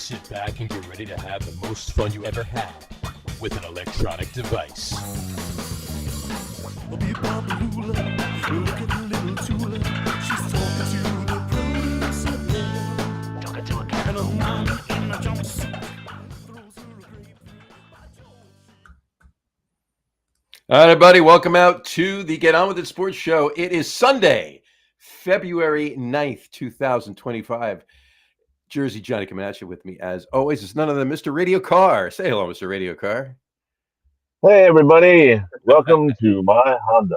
Sit back and get ready to have the most fun you ever had with an electronic device. All right, everybody, welcome out to the Get On With It Sports Show. It is Sunday, February 9th, 2025. Jersey Johnny coming at you with me, as always. It's none other than Mr. Radio Car. Say hello, Mr. Radio Car. Hey, everybody. Welcome to my Honda.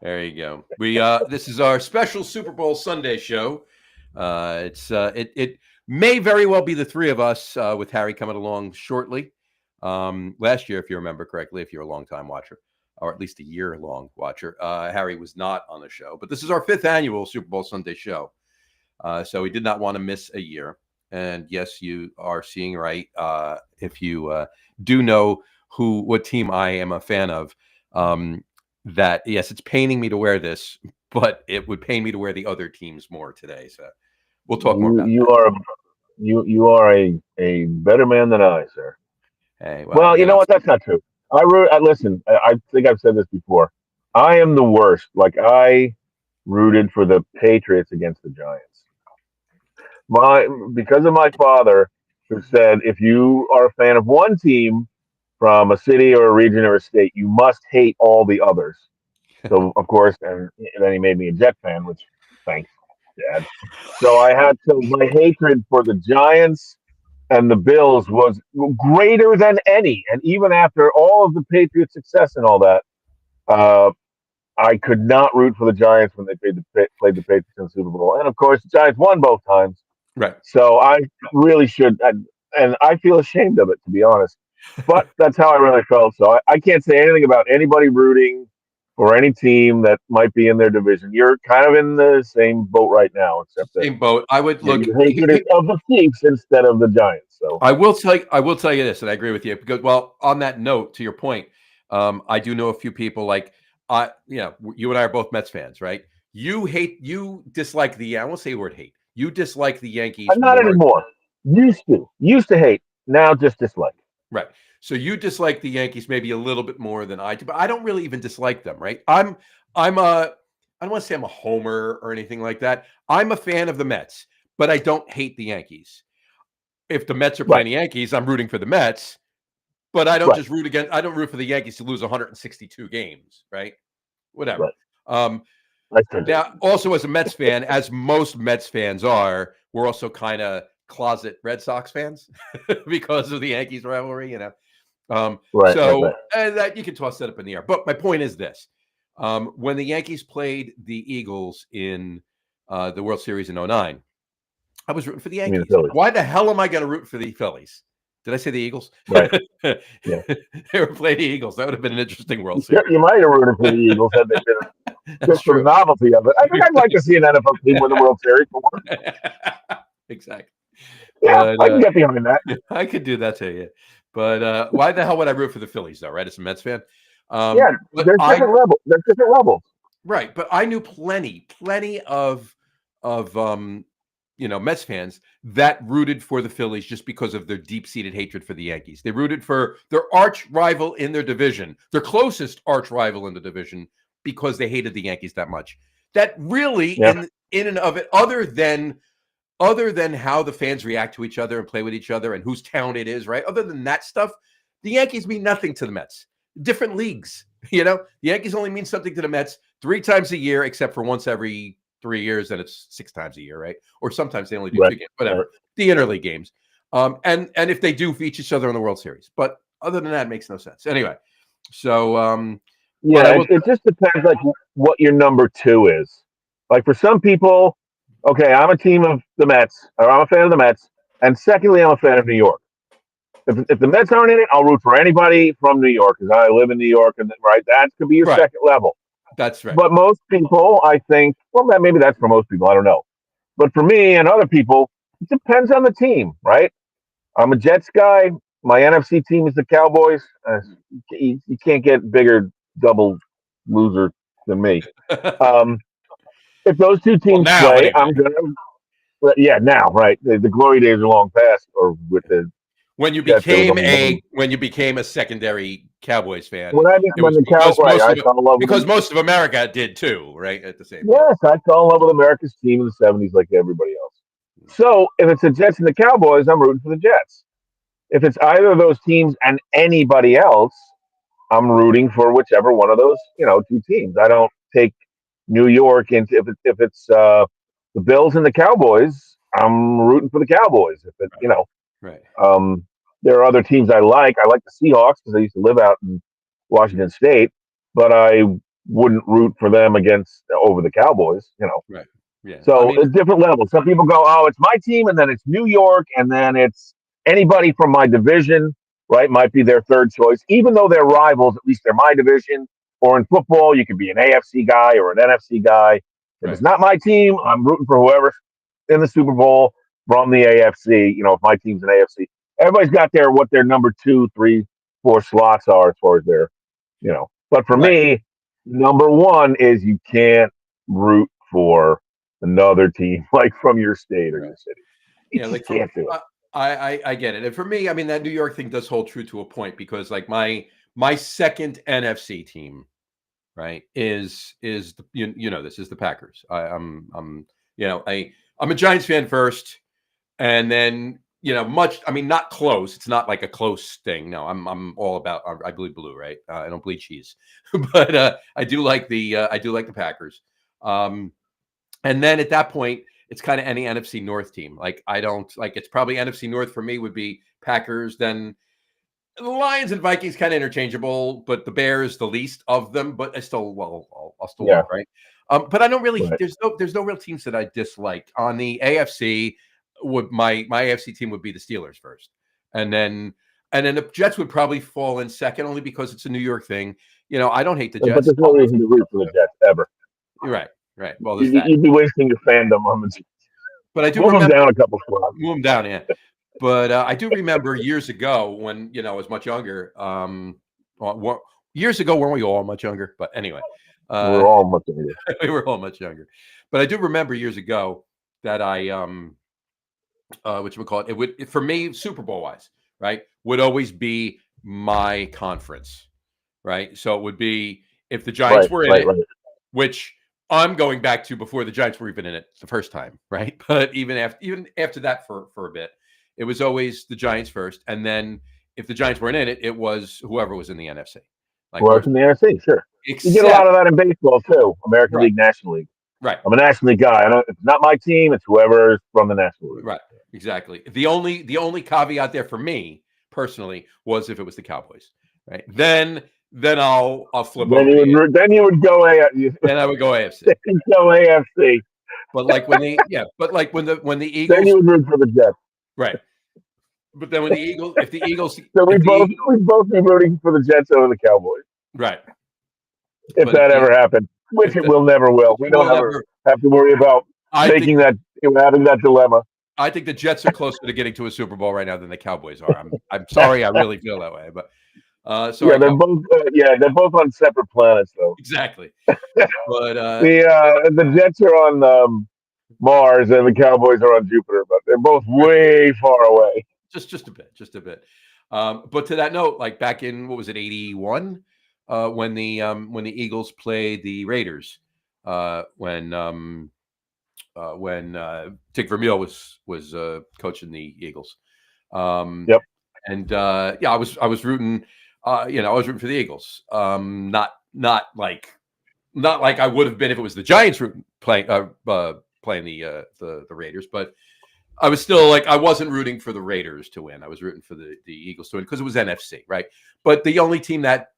There you go. This is our special Super Bowl Sunday show. It may very well be the three of us with Harry coming along shortly. Last year, if you remember correctly, if you're a long-time watcher, or at least a year-long watcher, Harry was not on the show. But this is our 5th annual Super Bowl Sunday show. So we did not want to miss a year. And yes, you are seeing right. If you do know what team I am a fan of, that, yes, it's paining me to wear this, but it would pain me to wear the other teams more today. So we'll talk more about that. You are a better man than I, sir. Hey, well, you know what? That's not true. Listen, I think I've said this before. I am the worst. Like, I rooted for the Patriots against the Giants. Because of my father, who said, if you are a fan of one team from a city or a region or a state, you must hate all the others. So, of course, and then he made me a Jet fan, which, thanks, Dad. So my hatred for the Giants and the Bills was greater than any. And even after all of the Patriots' success and all that, I could not root for the Giants when they played the Patriots in the Super Bowl. And, of course, the Giants won both times. Right. So I really should, and I feel ashamed of it, to be honest. But that's how I really felt. So I can't say anything about anybody rooting for any team that might be in their division. You're kind of in the same boat right now, except that same boat. I would look your hatred is of the Chiefs instead of the Giants. So I will tell you this, and I agree with you. Because, well, on that note, to your point, I do know a few people like you and I are both Mets fans, right? You dislike I won't say the word hate. You dislike the Yankees. Not anymore. Used to hate. Now just dislike. Right. So you dislike the Yankees maybe a little bit more than I do, but I don't really even dislike them, right? I don't want to say I'm a homer or anything like that. I'm a fan of the Mets, but I don't hate the Yankees. If the Mets are playing the Yankees, I'm rooting for the Mets, but I don't just root against. I don't root for the Yankees to lose 162 games, right? Whatever. Right. Now, also as a Mets fan, as most Mets fans are, we're also kind of closet Red Sox fans because of the Yankees rivalry, So that you can toss that up in the air. But my point is this: when the Yankees played the Eagles in the World Series in 2009, I was rooting for the Yankees. Why the hell am I going to root for the Phillies? Did I say the Eagles? Right. Yeah. They were playing the Eagles. That would have been an interesting World Series. You might have rooted for the Eagles had they been just for the novelty of it. I think I'd like to see an NFL team win the World Series for once. Exactly. Yeah, I can get behind that. I could do that to you. But why the hell would I root for the Phillies, though, right? As a Mets fan. There's different levels. There's different levels. Right. But I knew plenty of Mets fans that rooted for the Phillies just because of their deep-seated hatred for the Yankees. They rooted for their arch rival in their division, their closest arch rival in the division, because they hated the Yankees that much. That really, in and of it, other than how the fans react to each other and play with each other and whose town it is, right? Other than that stuff, the Yankees mean nothing to the Mets. Different leagues, The Yankees only mean something to the Mets 3 times a year, except for once every 3 years, and it's 6 times a year, right? Or sometimes they only do 2 games, whatever. The interleague games. And if they do feature each other in the World Series. But other than that, it makes no sense. Anyway, so it just depends like what your number 2 is. Like for some people, okay, I'm a team of the Mets, or I'm a fan of the Mets, and secondly, I'm a fan of New York. If the Mets aren't in it, I'll root for anybody from New York because I live in New York, and that could be your second level. That's right. But most people, I think, maybe that's for most people, I don't know. But for me and other people, it depends on the team, right? I'm a Jets guy. My NFC team is the Cowboys. You can't get bigger double loser than me. If those two teams play, I'm gonna Well, yeah, now, right? The glory days are long past, or with the when you Jets, there was became only one. a secondary Cowboys fan, When I it when was the cow, right? I fell in love with because them. most of America did too, right? At the same time. Yes, I fell in love with America's team in the '70s, like everybody else. So if it's the Jets and the Cowboys, I'm rooting for the Jets. If it's either of those teams and anybody else, I'm rooting for whichever one of those, two teams. I don't take New York into if it's the Bills and the Cowboys, I'm rooting for the Cowboys. If it, Right. um, there are other teams I like. I like the Seahawks because I used to live out in Washington State, but I wouldn't root for them against over the Cowboys. Right. Yeah. I So mean, it's different levels. Some people go, "Oh, it's my team," and then it's New York, and then it's anybody from my division. Right, might be their third choice, even though they're rivals. At least they're my division. Or in football, you could be an AFC guy or an NFC guy. If right. it's not my team, I'm rooting for whoever's in the Super Bowl from the AFC. If my team's an AFC, everybody's got what their number 2, 3, 4 slots are as far as their. But for Right. me, number one is you can't root for another team like from your state or Right. your city. You Yeah, just like for can't do it. I get it. And for me, I mean that New York thing does hold true to a point because like my second NFC team, right, is the this is the Packers. I'm a Giants fan first, and then not close. It's not like a close thing. No, I'm all about. I bleed blue, right? I don't bleed cheese, but I do like the Packers. Um, and then at that point, it's kind of any NFC North team. Like I don't like. It's probably NFC North for me would be Packers. Then the Lions and Vikings kind of interchangeable, but the Bears the least of them. But I still, I'll still Yeah. look right. But I don't really. Right. There's no real teams that I dislike on the AFC. Would my AFC team would be the Steelers first, and then the Jets would probably fall in second only because it's a New York thing. I don't hate the But Jets. there's no reason to root for the Jets ever. You're right, right. Well, there's You'd, that. you'd be wasting your fandom on the Jets. But I do Move them remember down a couple spots. move them down, yeah. But I do remember years ago when I was much younger. Years ago, weren't we all much younger? But anyway, We're all much younger. we were all much younger. But I do remember years ago that I whatchamacallit, it would for me Super Bowl wise, right, would always be my conference, right? So it would be if the Giants were in it, Right. which I'm going back to before the Giants were even in it the first time, right? But even after that for a bit, it was always the Giants first, and then if the Giants weren't in it, it was whoever was in the NFC. Like Well, it's in the NFC, sure. You get a except lot of that in baseball too. American Right. League, National League. right, I'm a National League guy. It's not my team. It's whoever's from the National League. right, exactly. The only caveat there for me personally was if it was the Cowboys, right? Then I'll flip Then over. you would go Then I would go AFC. go AFC. But like when the when the Then Eagles, you would root for the Jets. right? But then when the Eagles, if the Eagles, So we if the both be rooting for the Jets over the Cowboys right, if But that if ever happens, which it will never will. We don't we'll ever have to worry about having that dilemma. I think the Jets are closer to getting to a Super Bowl right now than the Cowboys are. I'm sorry, I really feel that way, but sorry, They're both on separate planets though. exactly. But The Jets are on Mars and the Cowboys are on Jupiter, but they're both way far away. just a bit. But to that note, like back in what was it, 81, when the Eagles played the Raiders, when Dick Vermeil was coaching the Eagles. Yep. And I was rooting. I was rooting for the Eagles. Not like I would have been if it was the Giants playing the Raiders, but I was still like I wasn't rooting for the Raiders to win. I was rooting for the Eagles to win because it was NFC, right? But the only team that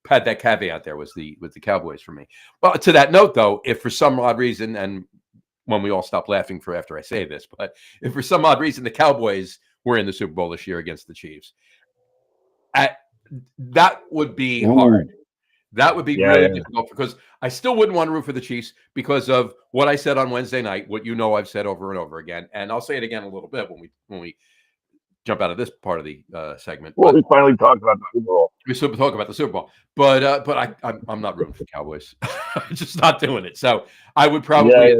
had that caveat there was the Cowboys for me. But to that note, though, if for some odd reason, and when we all stop laughing for after I say this, but if for some odd reason the Cowboys were in the Super Bowl this year against the Chiefs, that would be hard. That would be really difficult because I still wouldn't want to root for the Chiefs because of what I said on Wednesday night, what I've said over and over again, and I'll say it again a little bit when we jump out of this part of the segment. Well, we finally talked about the Super Bowl. We still talk about the Super Bowl, but I'm not rooting for the Cowboys. I'm just not doing it. So I would probably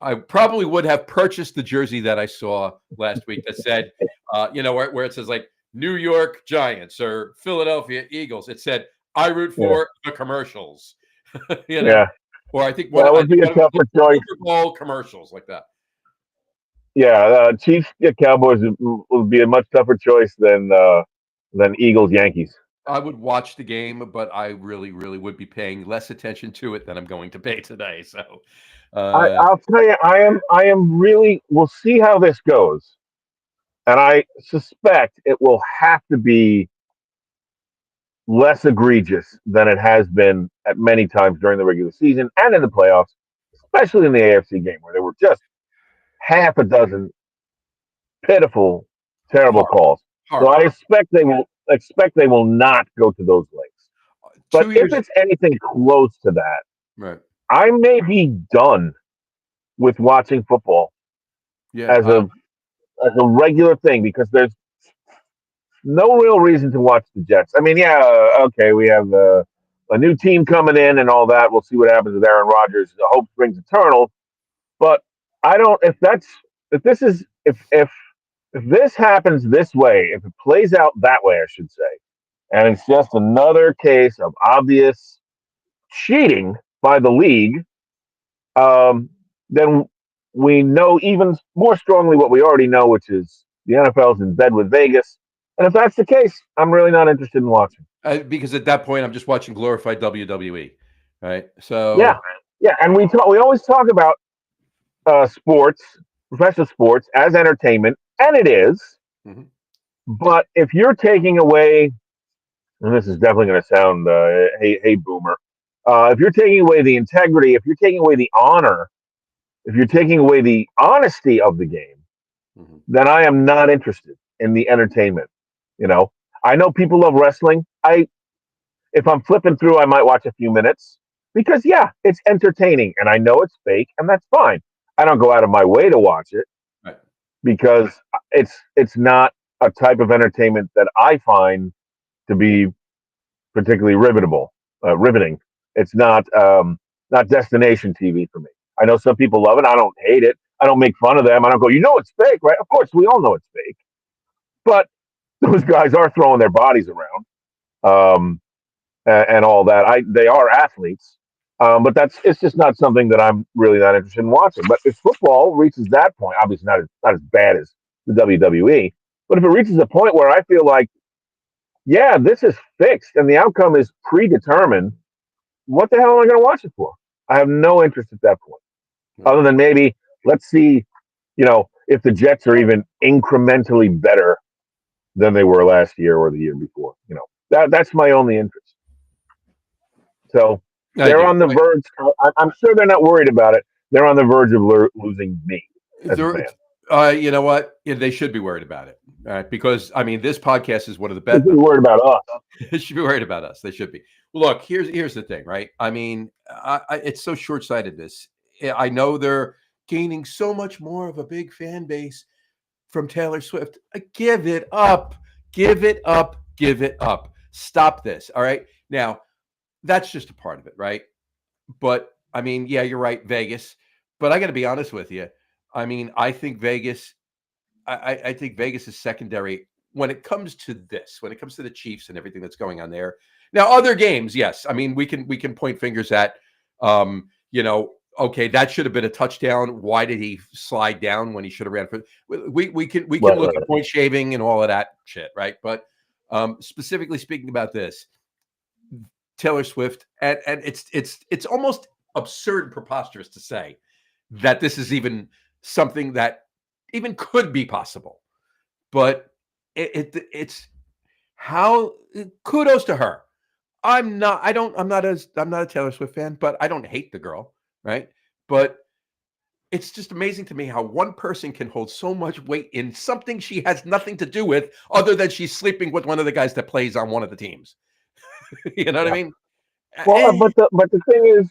I probably would have purchased the jersey that I saw last week that said, where it says like New York Giants or Philadelphia Eagles. It said, "I root Yeah. for the commercials." Yeah. Or I think That would be a tougher choice. Super Bowl commercials like that. Yeah, Chiefs get Cowboys would be a much tougher choice than Eagles Yankees. I would watch the game, but I really, really would be paying less attention to it than I'm going to pay today. So, I'll tell you, I am really. We'll see how this goes, and I suspect it will have to be less egregious than it has been at many times during the regular season and in the playoffs, especially in the AFC game where there were just half a dozen pitiful, terrible calls. So I expect they will not go to those lengths. But if it's anything close to that, right, I may be done with watching football as a regular thing because there's no real reason to watch the Jets. I mean, okay, we have a new team coming in and all that. We'll see what happens with Aaron Rodgers. The hope springs eternal. But I don't. If this happens this way, if it plays out that way, I should say, and it's just another case of obvious cheating by the league, then we know even more strongly what we already know, which is the NFL's in bed with Vegas. And if that's the case, I'm really not interested in watching. Because at that point, I'm just watching glorified WWE, right? So yeah, and we always talk about sports, professional sports, as entertainment, and it is. Mm-hmm. But if you're taking away, and this is definitely going to sound, hey, boomer, if you're taking away the integrity, if you're taking away the honor, if you're taking away the honesty of the game, mm-hmm. then I am not interested in the entertainment. I know people love wrestling. If I'm flipping through, I might watch a few minutes because, it's entertaining, and I know it's fake, and that's fine. I don't go out of my way to watch it because it's not a type of entertainment that I find to be particularly riveting. It's not destination TV for me. I know some people love it. I don't hate it. I don't make fun of them. I don't go, it's fake, right? Of course, we all know it's fake. But those guys are throwing their bodies around and all that. They are athletes. But it's just not something that I'm really not interested in watching. But if football reaches that point, obviously not as bad as the WWE, but if it reaches a point where I feel like, this is fixed and the outcome is predetermined, what the hell am I going to watch it for? I have no interest at that point, other than maybe let's see, if the Jets are even incrementally better than they were last year or the year before. That's my only interest. So. They're on the verge. I'm sure they're not worried about it. They're on the verge of losing me. You know what? They should be worried about it, because this podcast is one of the best. They should be worried about us. They should be worried about us. They should be. Look, here's the thing, right? It's so short-sightedness. I know they're gaining so much more of a big fan base from Taylor Swift. Give it up. Give it up. Give it up. Stop this. All right. Now, that's just a part of it, right? But you're right, Vegas. But I got to be honest with you. I think Vegas. I think Vegas is secondary when it comes to this. When it comes to the Chiefs and everything that's going on there. Now, other games, yes. We can point fingers at. Okay, that should have been a touchdown. Why did he slide down when he should have ran for? We can look at point shaving and all of that shit, right? But specifically speaking about this. Taylor Swift, and it's almost absurd and preposterous to say that this is even something that even could be possible, but it's how kudos to her. I'm not a Taylor Swift fan, but I don't hate the girl, right? But it's just amazing to me how one person can hold so much weight in something she has nothing to do with, other than she's sleeping with one of the guys that plays on one of the teams. You know what I mean? Well, but the thing is,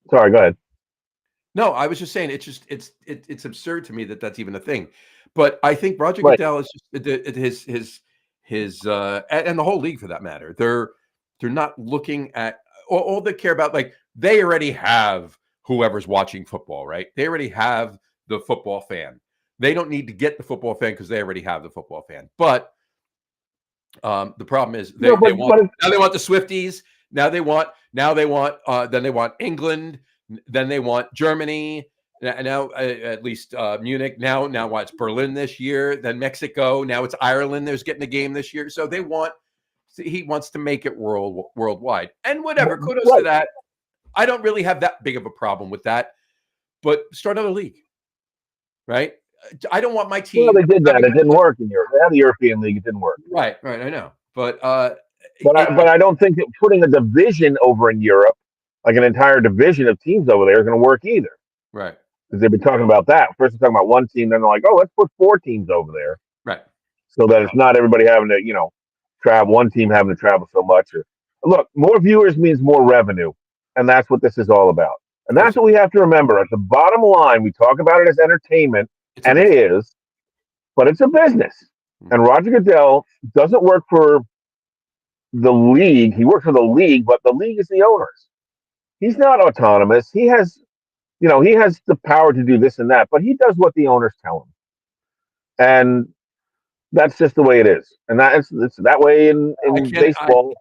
sorry, go ahead. No, I was just saying it's absurd to me that that's even a thing. But I think Roger Goodell is just his and the whole league for that matter. They're not looking at all they care about. Like they already have whoever's watching football, right? They already have the football fan. They don't need to get the football fan because they already have the football fan. But the problem is they want the Swifties. Then they want England. Then they want Germany. Now at least Munich. Now it's Berlin this year. Then Mexico. Now it's Ireland. There's getting a game this year. So he wants to make it worldwide. And whatever, kudos to that. I don't really have that big of a problem with that. But start another league, right? I don't want my team. Well, they did that. It didn't work in Europe. They had the European League. It didn't work. Right. I know. But I don't think that putting a division over in Europe, like an entire division of teams over there, is going to work either. Right. Because they've been talking about that. First, they're talking about one team, then they're like, "Oh, let's put 4 teams over there." Right. So that it's not everybody having to, travel. One team having to travel so much. Look, more viewers means more revenue, and that's what this is all about. And that's what we have to remember. At the bottom line, we talk about it as entertainment, and it is, but it's a business. And Roger Goodell doesn't work for the league. He works for the league, but the league is the owners. He's not autonomous. He has the power to do this and that, but he does what the owners tell him. And that's just the way it is. And it's that way in baseball.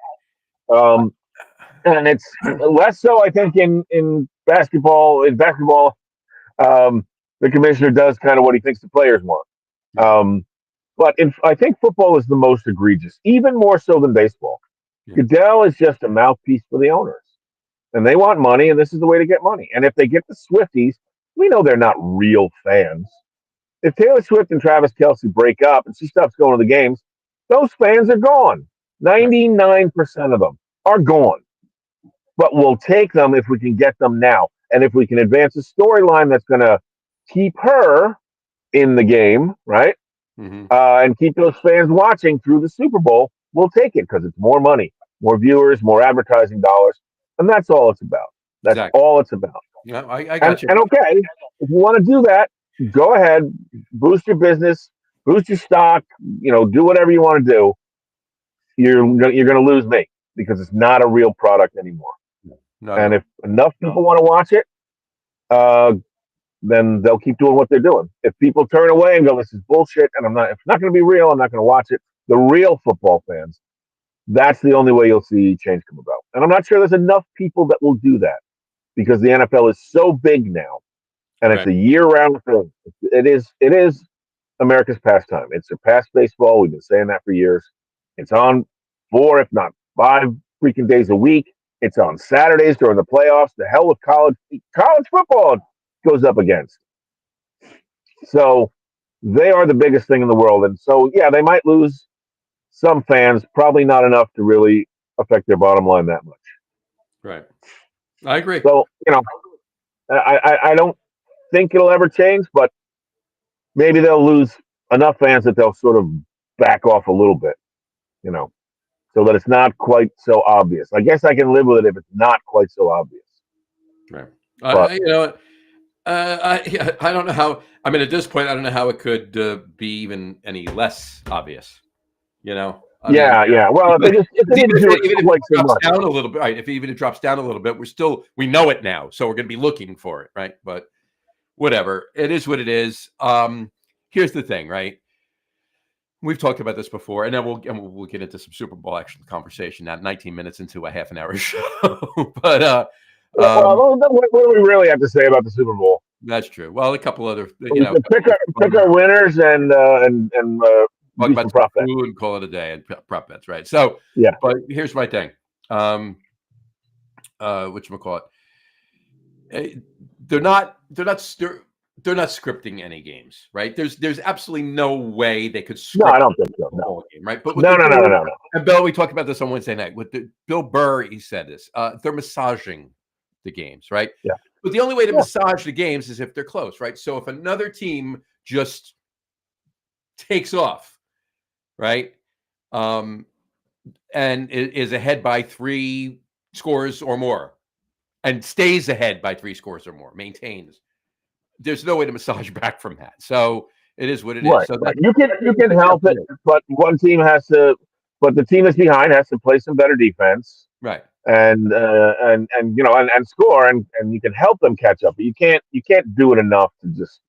And it's less so, I think, in basketball. In basketball, the commissioner does kind of what he thinks the players want. But I think football is the most egregious, even more so than baseball. Yeah. Goodell is just a mouthpiece for the owners. And they want money, and this is the way to get money. And if they get the Swifties, we know they're not real fans. If Taylor Swift and Travis Kelce break up and she stops going to the games, those fans are gone. 99% of them are gone. But we'll take them if we can get them now. And if we can advance a storyline that's going to keep her in the game, right? Mm-hmm. And keep those fans watching through the Super Bowl, we'll take it because it's more money, more viewers, more advertising dollars. And that's all it's about. That's all it's about. Yeah, I got you. And okay, if you want to do that, go ahead, boost your business, boost your stock, do whatever you want to do. You're going to lose me because it's not a real product anymore. No. And if enough people want to watch it, then they'll keep doing what they're doing. If people turn away and go, "This is bullshit," and if it's not going to be real, I'm not going to watch it. The real football fans, that's the only way you'll see change come about. And I'm not sure there's enough people that will do that because the NFL is so big now, and it's a year-round thing. It is America's pastime. It surpassed baseball. We've been saying that for years. It's on 4, if not 5 freaking days a week. It's on Saturdays during the playoffs. The hell with college football goes up against. So they are the biggest thing in the world. And so, yeah, they might lose some fans, probably not enough to really affect their bottom line that much. Right. I agree. So, I don't think it'll ever change, but maybe they'll lose enough fans that they'll sort of back off a little bit, so that it's not quite so obvious. I guess I can live with it if it's not quite so obvious. Right. I don't know how. I mean, at this point, I don't know how it could be even any less obvious. Yeah. Well, if it drops down a little bit, right? If it drops down a little bit, we know it now, so we're going to be looking for it, right? But whatever, it is what it is. Here's the thing, right? We've talked about this before, and then we'll get into some Super Bowl action conversation now. 19 minutes into a half an hour show, but what do we really have to say about the Super Bowl? That's true. Well, a couple other, pick our winners and talk about prop food and call it a day and prop bets, right? So yeah. But here's my thing. Whatchamacallit? They're not scripting any games, right? There's absolutely no way they could script. No, I don't think so. No. Game, right? But no. And Bill, we talked about this on Wednesday night with Bill Burr. He said this. They're massaging the games, right? Yeah. But the only way to massage the games is if they're close, right? So if another team just takes off, right, and is ahead by 3 scores or more, and stays ahead by 3 scores or more, maintains. There's no way to massage back from that. So it is what it is. So you can help it, but one team has to. But the team that's behind has to play some better defense, right? and and score, and you can help them catch up. But you can't do it enough to just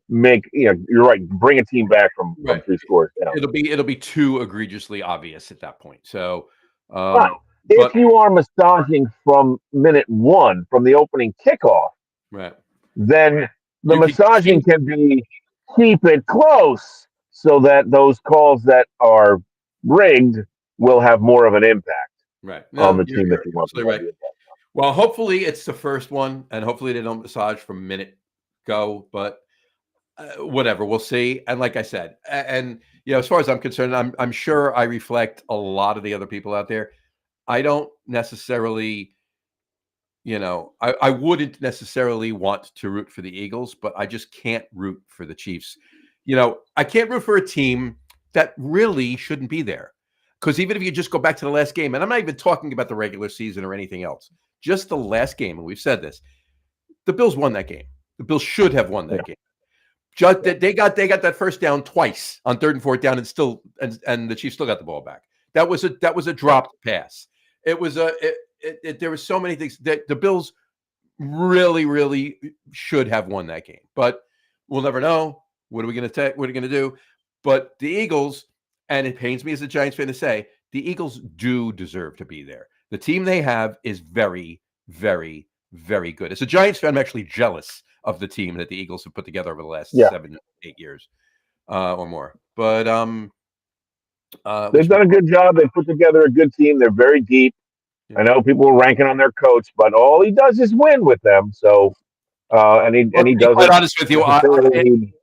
make you're right. Bring a team back from Right. 3 scores down. It'll be too egregiously obvious at that point. So, Right. If but you are massaging from minute one, from the opening kickoff, right, then the you could massaging keep can be keep it close so that those calls that are rigged will have more of an impact right. on No, the team that you're you want to absolutely right. have the impact. Well, hopefully it's the first one, and hopefully they don't massage from minute go. But whatever, we'll see. And like I said, and as far as I'm concerned, I'm sure I reflect a lot of the other people out there. I don't necessarily, I wouldn't necessarily want to root for the Eagles, but I just can't root for the Chiefs. I can't root for a team that really shouldn't be there. Because even if you just go back to the last game, and I'm not even talking about the regular season or anything else, just the last game, and we've said this, the Bills won that game. The Bills should have won that game. Just that they got that first down twice on 3rd and 4th down, and the Chiefs still got the ball back. That was a dropped pass. It was there were so many things that the Bills really, really should have won that game, but we'll never know. What are we going to take? What are we going to do? But the Eagles, and it pains me as a Giants fan to say, the Eagles do deserve to be there. The team they have is very, very, very good. As a Giants fan, I'm actually jealous of the team that the Eagles have put together over the last Yeah, 7, 8 years or more. But they've done a good job. They put together a good team. They're very deep. yeah. I know people are ranking on their coach, but all he does is win with them. So, Well, and he to be quite doesn't honest with you, necessarily need.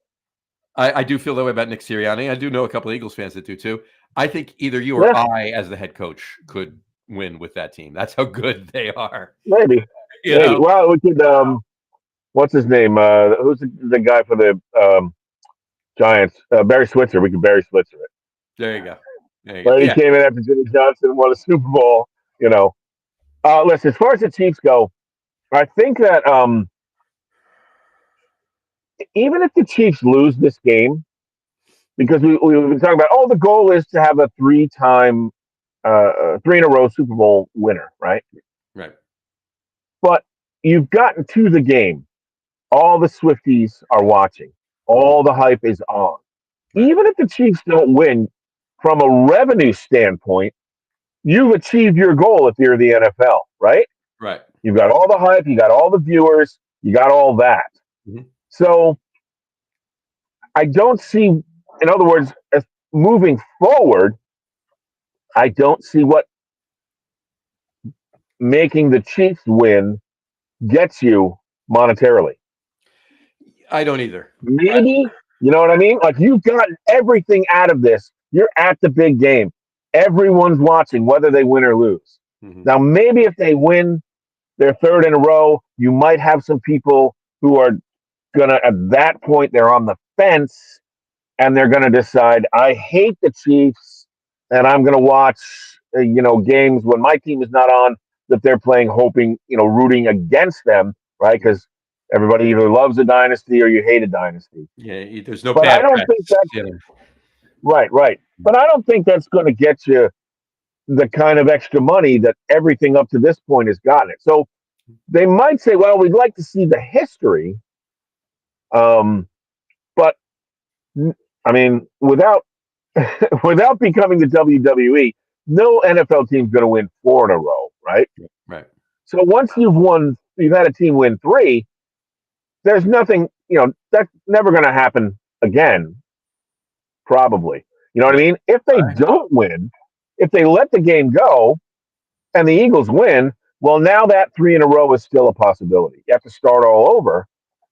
I do feel that way about Nick Sirianni. I do know a couple of Eagles fans that do too. I think either you or Yeah, I, as the head coach, could win with that team. That's how good they are. maybe, You maybe. know, Well, we could. What's his name? Who's the guy for the Giants? Barry Switzer. We could Barry Switzer it. there you go. There you go. But he Yeah, came in after Jimmy Johnson won a Super Bowl. Listen. As far as the Chiefs go, I think that even if the Chiefs lose this game, because we've been talking about, the goal is to have a three in a row Super Bowl winner, right? right. But you've gotten to the game. All the Swifties are watching. Mhm. All the hype is on. Right. Even if the Chiefs don't win, from a revenue standpoint, you've achieved your goal if you're the NFL, right? Right. You've got all the hype, you got all the viewers, you got all that. Mhm. So I don't see, in other words, as moving forward, I don't see what making the Chiefs win gets you monetarily. I don't either. Maybe, you know what I mean? Like you've gotten everything out of this. You're at the big game. Everyone's watching, whether they win or lose. Mhm. Now, maybe if they win their third in a row, you might have some people who are gonna, at that point, they're on the fence and they're gonna decide, I hate the Chiefs, and I'm gonna watch, games when my team is not on that they're playing, hoping, rooting against them, right? Because everybody either loves a dynasty or you hate a dynasty. Yeah, there's no But I bad don't press. think that's You know. right, right. But I don't think that's going to get you the kind of extra money that everything up to this point has gotten it. So they might say, well, we'd like to see the history. But I mean, without becoming the WWE, no NFL team's going to win 4 in a row, right? Right. So once you've had a team win 3, there's nothing, that's never going to happen again, probably. You know what I Right. mean? If they Right. don't win, if they let the game go and the Eagles win, well, now that 3 in a row is still a possibility. You have to start all over.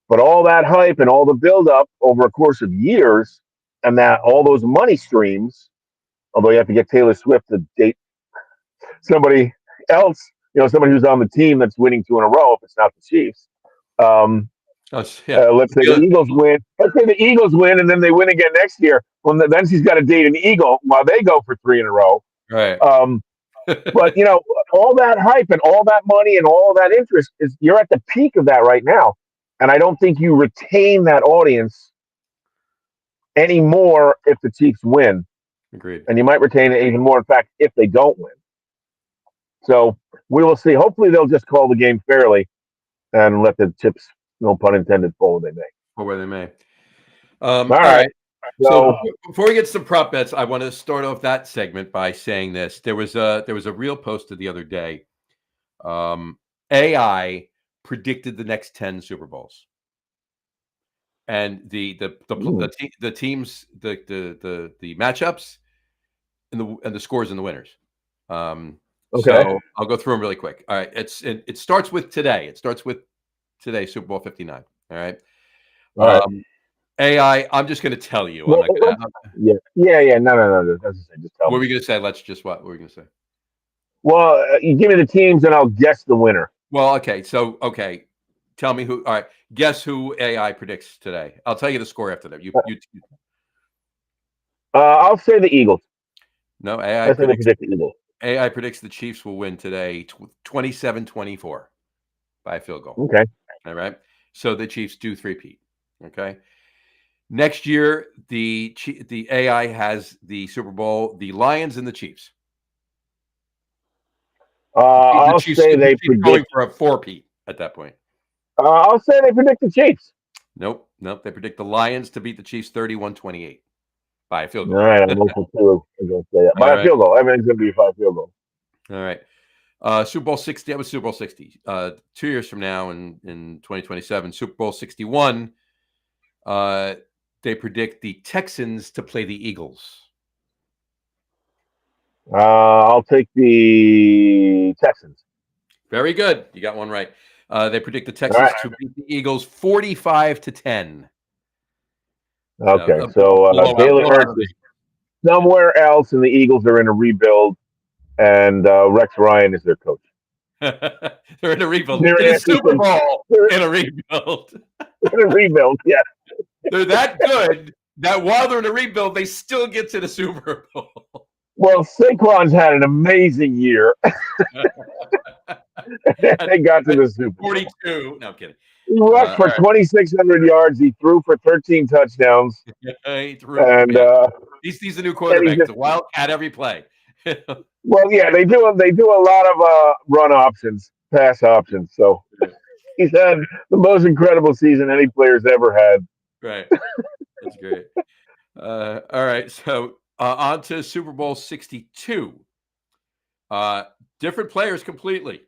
But all that hype and all the buildup over a course of years, and that all those money streams, although you have to get Taylor Swift to date somebody else, somebody who's on the team that's winning 2 in a row, if it's not the Chiefs. Um, Oh, yeah. let's say the Eagles win. Let's say the Eagles win, and then they win again next year. Well, then she's got to date an Eagle while they go for 3 in a row. Right. But all that hype and all that money and all that interest you're at the peak of that right now, and I don't think you retain that audience anymore if the Chiefs win, Agreed. and you might retain it even more, in fact, if they don't win. So we will see. Hopefully, they'll just call the game fairly and let the chips, no pun intended, fall where they may. or where they may. All All right. right. So So, before we get to some prop bets, I want to start off that segment by saying this. There was a real posted the other day. AI predicted the next 10 Super Bowls, and the teams, the matchups, and the scores and the winners. okay. So I'll go through them really quick. All right, it starts with today. It starts with today, Super Bowl 59. All right. All right. AI, I'm just going to tell you. I'm Well, not going to. yeah. No. Just tell What me. were we going to say? Let's just what were we going to say? Well, you give me the teams and I'll guess the winner. Well, okay. So, okay. Tell me who. All right. Guess who AI predicts today. I'll tell you the score after that. You I'll say the Eagles. no, AI I say they predicts predict the Eagles. AI predicts the Chiefs will win today 27-24 by a field goal. Okay. All right. So the Chiefs do three-peat. Okay. Next year, the AI has the Super Bowl, the Lions and the Chiefs. I'll say they the Chiefs going predict. for a four-peat at that point. I'll say they predict the Chiefs. Nope. They predict the Lions to beat the Chiefs 31-28 by a field All goal. right, I'm hopeful too. I'm going to say that by a field goal. Everything's going to be a 5 field goal. All right. Super Bowl 60. That was Super Bowl 60. 2 years from now, in 2027, Super Bowl 61. They predict the Texans to play the Eagles. I'll take the Texans. Very good. You got one right. They predict the Texans to beat the Eagles 45-10. Okay, so Jalen Hurts is somewhere else, and the Eagles are in a rebuild, and Rex Ryan is their coach. They're in a rebuild. In a Super Bowl, in a rebuild. In a rebuild, yeah. They're that good that while they're in a rebuild, they still get to the Super Bowl. Well, Saquon's had an amazing year. They got to the Super Bowl. 42. No, I'm kidding. He rushed for 2,600 yards. He threw for 13 touchdowns. He threw. And he's the new quarterback. He's a wildcat every play. Well, yeah, they do a lot of run options, pass options. So he's had the most incredible season any player's ever had. Right. That's great. All right. So on to Super Bowl 62. Different players completely.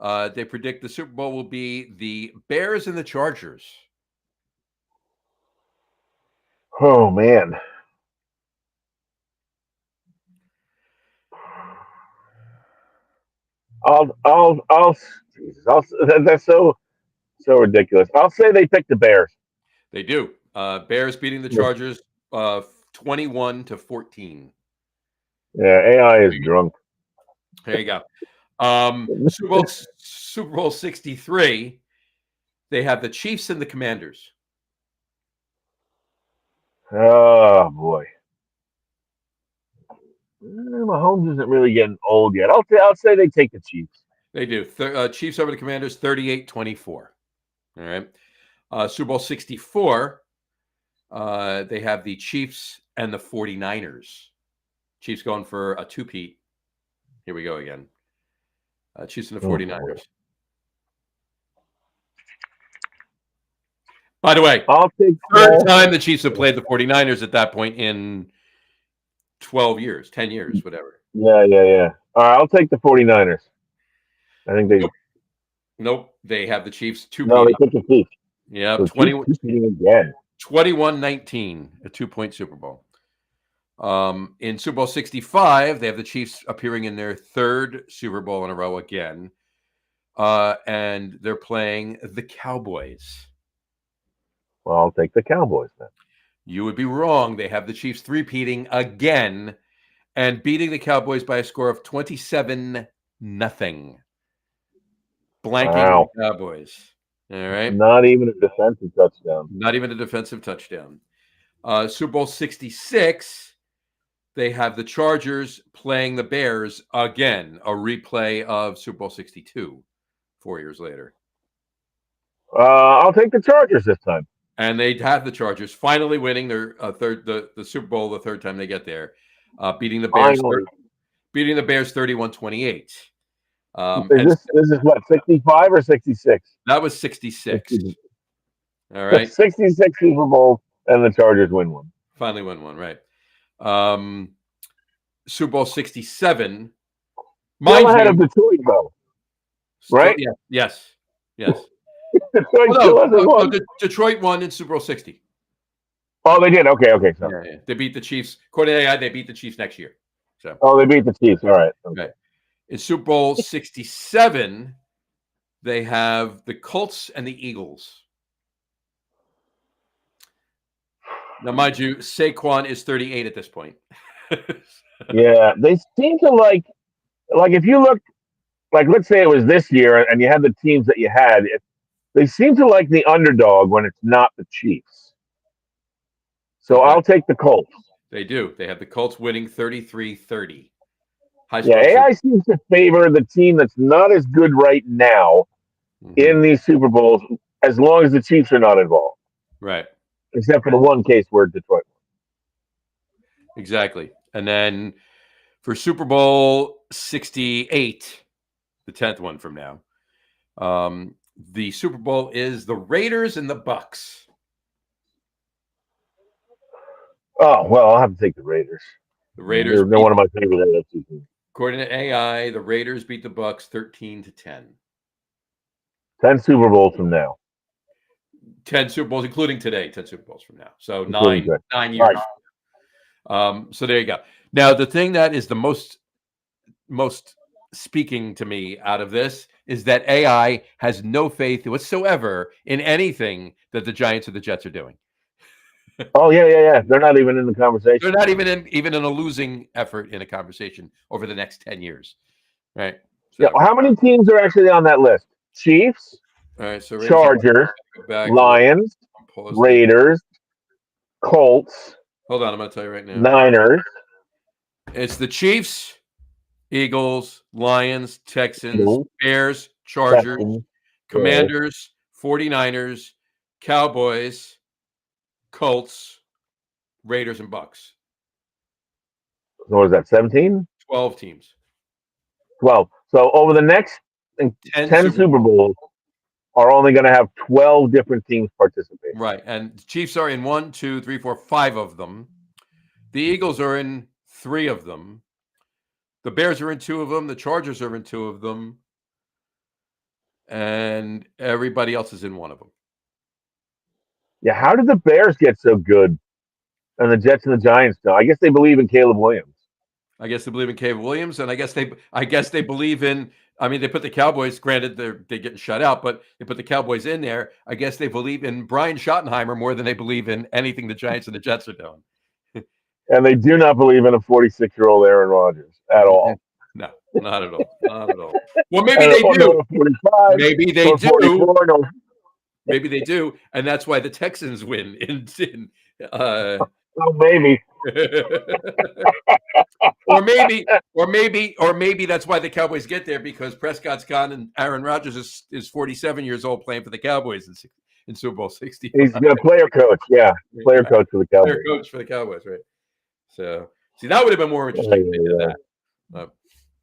They predict the Super Bowl will be the Bears and the Chargers. Oh man. That's so ridiculous. I'll say they pick the Bears. They do. Bears beating the Chargers 21-14. Yeah, AI is drunk. There you go. Super Bowl 63. They have the Chiefs and the Commanders. Oh boy. Mahomes isn't really getting old yet. I'll say they take the Chiefs. They do. Chiefs over the Commanders 38-24. All right. Super Bowl 64. They have the Chiefs and the 49ers. Chiefs going for a two-peat. Here we go again. Chiefs and the 49ers. By the way, I'll take third time the Chiefs have played the 49ers at that point in 12 years, 10 years, whatever. Yeah. All right, I'll take the 49ers. I think they... Nope. They have the Chiefs two-peat. No, they took the Chiefs. Yeah, so 21-19, a 2-point Super Bowl. In Super Bowl 65, they have the Chiefs appearing in their third Super Bowl in a row again. And they're playing the Cowboys. Well, I'll take the Cowboys then. You would be wrong. They have the Chiefs three-peating again and beating the Cowboys by a score of 27-0. Blanking the Cowboys. All right. Not even a defensive touchdown. Not even a defensive touchdown. Super Bowl 66, they have the Chargers playing the Bears again, a replay of Super Bowl 62 4 years later. I'll take the Chargers this time. And they have the Chargers finally winning their the Super Bowl the third time they get there, beating the Bears 31-28. And This is what, 65 or 66? that was 66. All right. 66 Super Bowls, and the Chargers win one. Finally won one, right? Super Bowl 67. Still ahead of Detroit, though. Right? Yeah, yes. Detroit still hasn't won. Detroit won in Super Bowl 60. Oh, they did. Okay. So. Yeah. They beat the Chiefs. According to AI, they beat the Chiefs next year. So. Oh, they beat the Chiefs. All right. Okay. Right. In Super Bowl 67, they have the Colts and the Eagles. Now, mind you, Saquon is 38 at this point. Yeah, they seem to like if you look, like let's say it was this year and you had the teams that you had, they seem to like the underdog when it's not the Chiefs. So Okay. I'll take the Colts. They do. They have the Colts winning 33-30. Yeah, AI seems to favor the team that's not as good right now in these Super Bowls, as long as the Chiefs are not involved. Right. Except for the one case where Detroit won. Exactly. And then for Super Bowl 68, the 10th one from now, the Super Bowl is the Raiders and the Bucks. Oh, well, I'll have to take the Raiders. The Raiders. They're one of my favorite AFC teams. According to AI, the Raiders beat the Bucks 13-10. 10 Super Bowls from now. 10 Super Bowls, including today, 10 Super Bowls from now. So Including nine today. years. Right. So there you go. Now, the thing that is the most speaking to me out of this is that AI has no faith whatsoever in anything that the Giants or the Jets are doing. Oh, yeah. They're not even in the conversation. They're not even in a losing effort in a conversation over the next 10 years. Right. So, yeah. How many teams are actually on that list? Chiefs, all right, so Chargers, Lions, Raiders, Colts. Hold on, I'm going to tell you right now. Niners. It's the Chiefs, Eagles, Lions, Texans, Bears, Chargers, Commanders, 49ers, Cowboys, Colts, Raiders, and Bucks. So what is that, 17? 12 teams. 12. So over the next 10 Super Bowls are only going to have 12 different teams participate. Right. And the Chiefs are in 1, 2, 3, 4, 5 of them. The Eagles are in 3 of them. The Bears are in 2 of them. The Chargers are in 2 of them. And everybody else is in 1 of them. Yeah, how did the Bears get so good and the Jets and the Giants don't? I guess they believe in Caleb Williams. I guess they believe in Caleb Williams, and I guess they believe in. I mean, they put the Cowboys. Granted, they're getting shut out, but they put the Cowboys in there. I guess they believe in Brian Schottenheimer more than they believe in anything the Giants and the Jets are doing. And they do not believe in a 46-year-old Aaron Rodgers at all. No, not at all. Not at all. Well, maybe they do. 45, maybe they do. 44, no. Maybe they do, and that's why the Texans win. Oh, maybe. or maybe that's why the Cowboys get there, because Prescott's gone and Aaron Rodgers is 47 years old playing for the Cowboys in Super Bowl 60. He's a player coach, yeah, coach for the Cowboys. Player coach for the Cowboys, right? So, see, that would have been more interesting than that.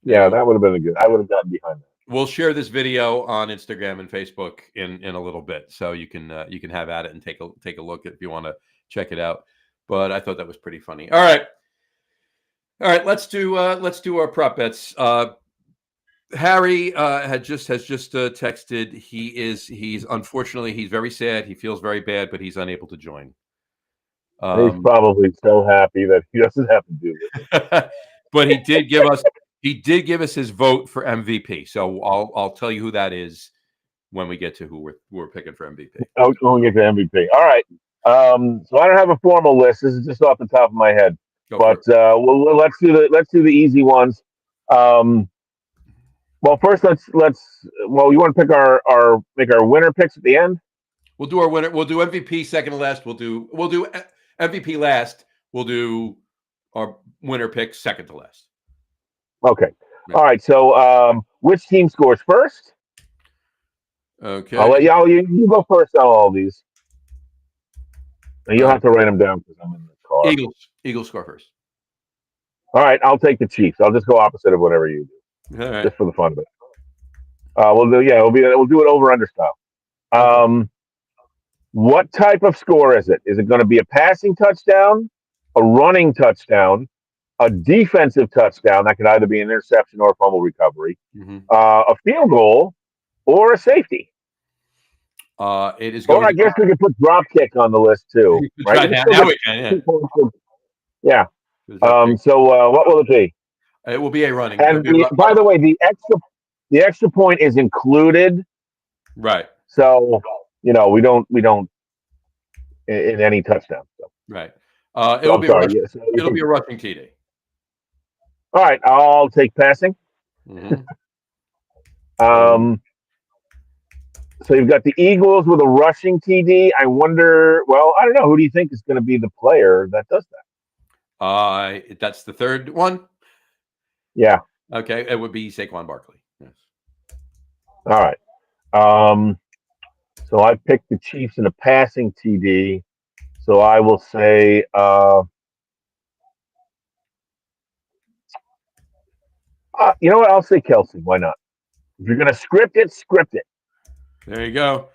Yeah, that would have been good. I would have gotten behind that. We'll share this video on Instagram and Facebook in a little bit, so you can have at it and take a look if you want to check it out. But I thought that was pretty funny. All right. Let's do our prop bets. Harry has just texted. He's unfortunately, he's very sad. He feels very bad, but he's unable to join. He's probably so happy that he doesn't have to do it. But he did give us his vote for MVP. So I'll tell you who that is when we get to who we're picking for MVP. Oh, when we get to MVP. All right. So I don't have a formal list. This is just off the top of my head. Let's do the easy ones. Well, first you want to pick make our winner picks at the end? We'll do our winner. We'll do MVP second to last. We'll do MVP last. We'll do our winner pick second to last. Okay. Yeah. All right. So which team scores first? Okay. I'll let you go first on all these. And you'll have to write them down because I'm in the car. Eagles score first. All right, I'll take the Chiefs. I'll just go opposite of whatever you do. All right. Just for the fun of it. We'll do we'll do it over under style. What type of score is it? Is it going to be a passing touchdown, a running touchdown, a defensive touchdown that could either be an interception or a fumble recovery, a field goal, or a safety? It is going. Or I guess we could put drop kick on the list too, right? Now we can, yeah. So what will it be? It will be a running. And by the way, the extra point is included. Right. So we don't in any touchdown. So. Right. It'll be a rushing TD. All right, I'll take passing. So you've got the Eagles with a rushing TD. I wonder. Well, I don't know. Who do you think is going to be the player that does that? That's the third one. Yeah. Okay, it would be Saquon Barkley. Yes. All right. So I picked the Chiefs in a passing TD. So I will say. You know what? I'll say Kelsey. Why not? If you're going to script it, script it. There you go.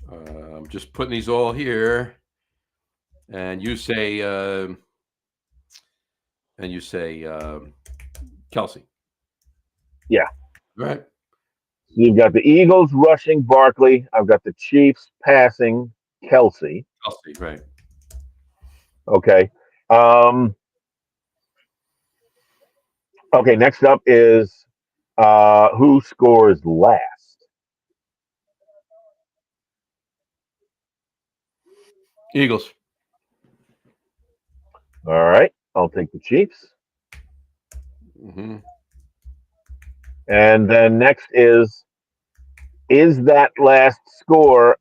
I'm just putting these all here, and you say, Kelsey. Yeah. All right. So you've got the Eagles rushing Barkley. I've got the Chiefs passing Kelsey. Kelsey, right. Okay. Okay, next up is who scores last? Eagles. All right, I'll take the Chiefs. And then next is that last score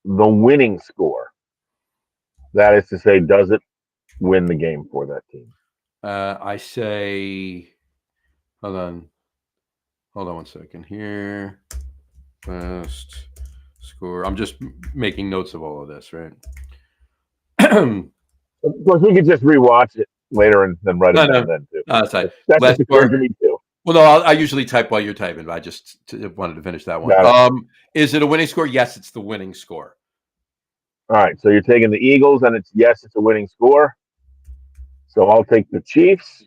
the winning score? That is to say, does it win the game for that team? I say, hold on 1 second here. Last score. I'm just making notes of all of this, right? Of course, we could just rewatch it later and then write it down then too. That's right. That's what occurred to me too. Well, no, I usually type while you're typing, but I just wanted to finish that one. Is it a winning score? Yes, it's the winning score. All right, so you're taking the Eagles, and it's a winning score. So I'll take the Chiefs,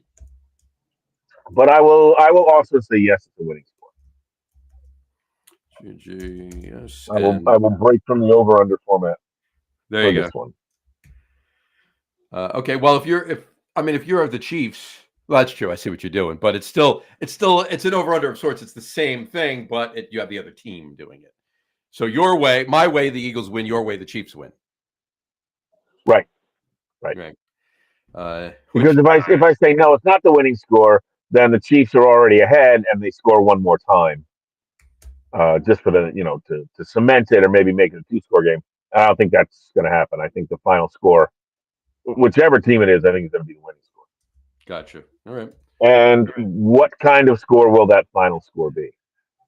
but I will also say yes, it's a winning score. Yes, I will break from the over/under format. There you go. One. Okay, well, if you're the Chiefs, well, that's true. I see what you're doing, but it's an over/under of sorts. It's the same thing, but you have the other team doing it. So your way, my way, the Eagles win. Your way, the Chiefs win. Right. Because if I say no, it's not the winning score, then the Chiefs are already ahead and they score one more time, just for the to cement it or maybe make it a 2-score game. I don't think that's going to happen. I think the final score, whichever team it is, I think is going to be the winning score. Gotcha. All right. And what kind of score will that final score be?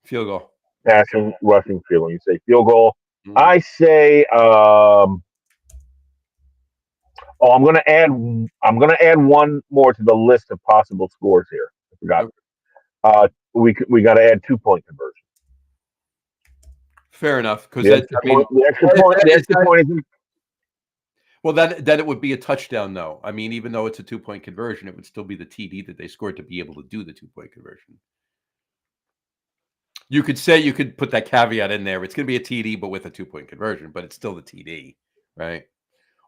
Field goal. Passing, rushing, field goal. You say field goal. I say. I'm going to add one more to the list of possible scores here. I forgot. We got to add 2-point conversion. Fair enough, because the extra point is. Well, then it would be a touchdown, though. I mean, even though it's a 2-point conversion, it would still be the TD that they scored to be able to do the 2-point conversion. You could put that caveat in there. It's going to be a TD, but with a 2-point conversion, but it's still the TD, right?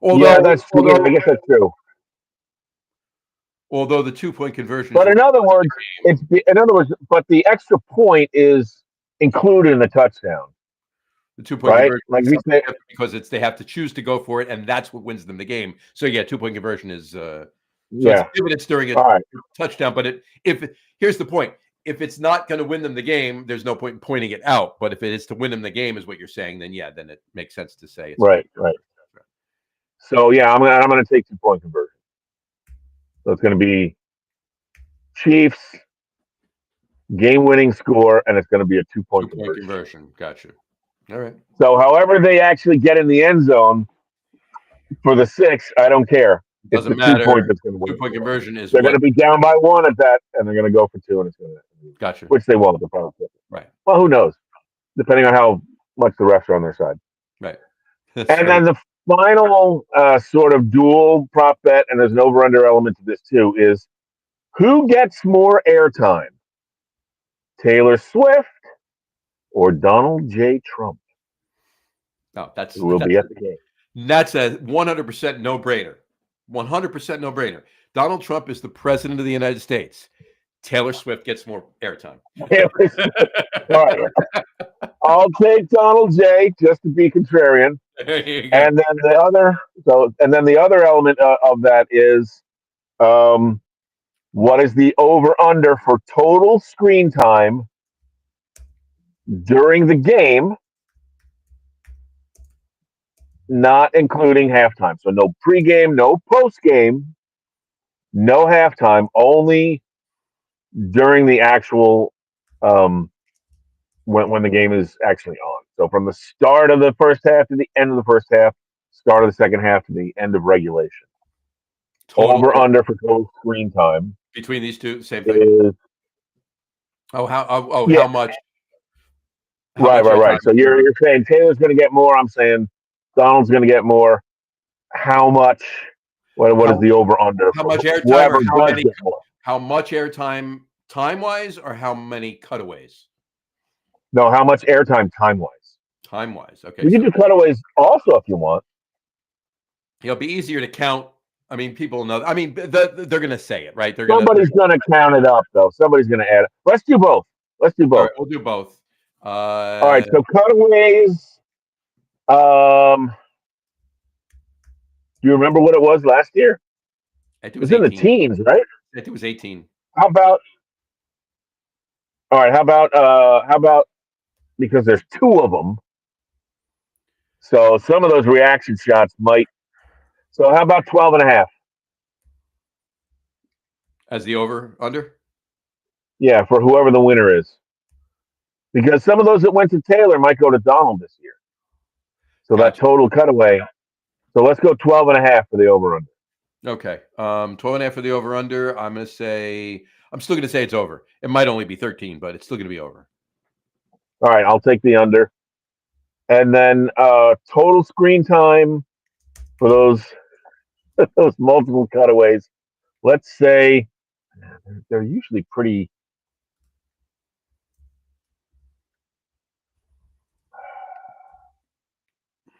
That's true. I guess that's true. Although the 2-point conversion, but in other words, but the extra point is included in the touchdown. The 2-point conversion, like we say, because they have to choose to go for it, and that's what wins them the game. So yeah, 2-point conversion is it's during a touchdown. But here's the point: if it's not going to win them the game, there's no point in pointing it out. But if it is to win them the game, is what you're saying, then it makes sense to say it's right. So yeah, I'm gonna take 2-point conversion. So it's gonna be Chiefs game-winning score, and it's gonna be a 2-point conversion. Gotcha. All right. So however they actually get in the end zone for the 6, I don't care. Doesn't matter. 2-point that's gonna win. 2-point conversion is they're gonna be down by 1 at that, and they're gonna go for 2, and it's gonna gotcha. Which they won't. They'll probably flip it. Right. Well, who knows? Depending on how much the refs are on their side. Right. That's And right. then the final sort of dual prop bet, and there's an over/under element to this too, is who gets more airtime, Taylor Swift or Donald J. Trump, No, that's who will be at the game? that's a 100% no-brainer. 100% no-brainer. Donald Trump is the president of the United States. Taylor Swift gets more airtime. Taylor Swift. All right, I'll take Donald J. just to be contrarian. There you go. And then the other element of that is, what is the over/under for total screen time during the game, not including halftime? So no pregame, no postgame, no halftime, only during the actual when the game is actually on. So from the start of the first half to the end of the first half, start of the second half to the end of regulation. Total Over/under for total screen time between these two, same thing. is yeah, how much? right. airtime? So you're saying Taylor's going to get more. I'm saying Donald's going to get more. How much? What is the over/under? How much airtime Whoever or how does many? get more. How much airtime time-wise, or how many cutaways? No, how much airtime time-wise? Time-wise. Okay. We can do cutaways also if you want. It'll be easier to count. I mean, people know. I mean, they're going to say it, right? Somebody's going to count it up, though. Somebody's going to add it. Let's do both. All right, we'll do both. All right. So cutaways. Do you remember what it was last year? It It was in the teens, right? I think it was 18. How about? All right. How about? Because there's two of them. So some of those reaction shots might. So how about 12.5? As the over/under? Yeah, for whoever the winner is. Because some of those that went to Taylor might go to Donald this year. So that Gotcha. total cutaway. So let's go 12.5 for the over/under. Okay. 12.5 for the over/under. I'm still going to say it's over. It might only be 13, but it's still going to be over. All right, I'll take the under. And then total screen time for those multiple cutaways. Let's say they're usually pretty.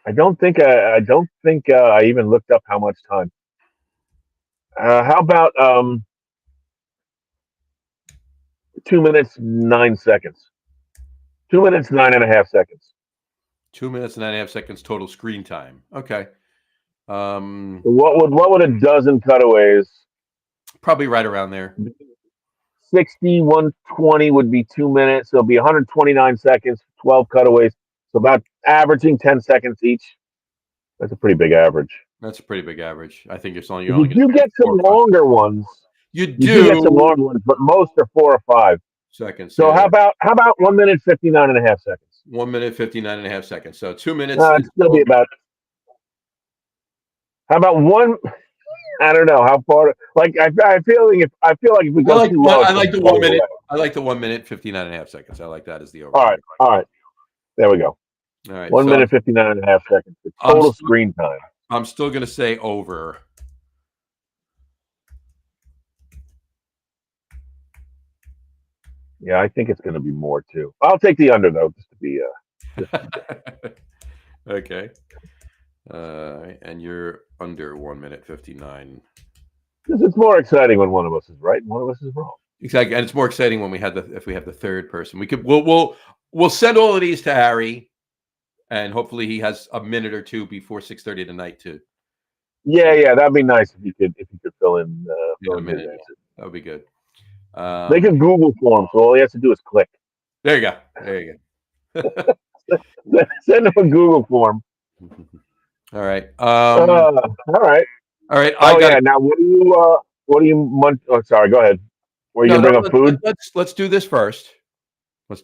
I don't think I even looked up how much time. How about 2 minutes 9 seconds? 2 minutes 9.5 seconds. 2 minutes and 9.5 seconds total screen time. Okay. So what would a dozen cutaways? Probably right around there. 60, 120 would be 2 minutes. So it'll be 129 seconds, 12 cutaways. So about averaging 10 seconds each. That's a pretty big average. That's a pretty big average. I think you're only You do going to get some longer ones. You You do get some do longer ones, but most are 4 or 5. seconds. So yeah. how about 1 minute 59.5 seconds? 1 minute 59.5 seconds. So 2 minutes. It's gonna be about. How about one? I don't know how far. Like I feel like if we go too low, I like the 1 minute. I like the 1 minute 59.5 seconds. I like that as the over. All right. There we go. All right. 1 minute 59.5 seconds. The total screen time. I'm still going to say over. Yeah, I think it's going to be more too. I'll take the under though, just to be. Okay. And you're under 1 minute 59. Because it's more exciting when one of us is right and one of us is wrong. Exactly, and it's more exciting when if we have the third person. We'll send all of these to Harry, and hopefully he has a minute or two before 6:30 tonight to. Yeah, that'd be nice if you could fill in. A minute. That would be good. Make a Google form, so all he has to do is click. There you go. Send him a Google form. All right. All right. All right. Now, what do you? Oh, sorry. Go ahead. Were you gonna bring up food? Let's do this first. Let's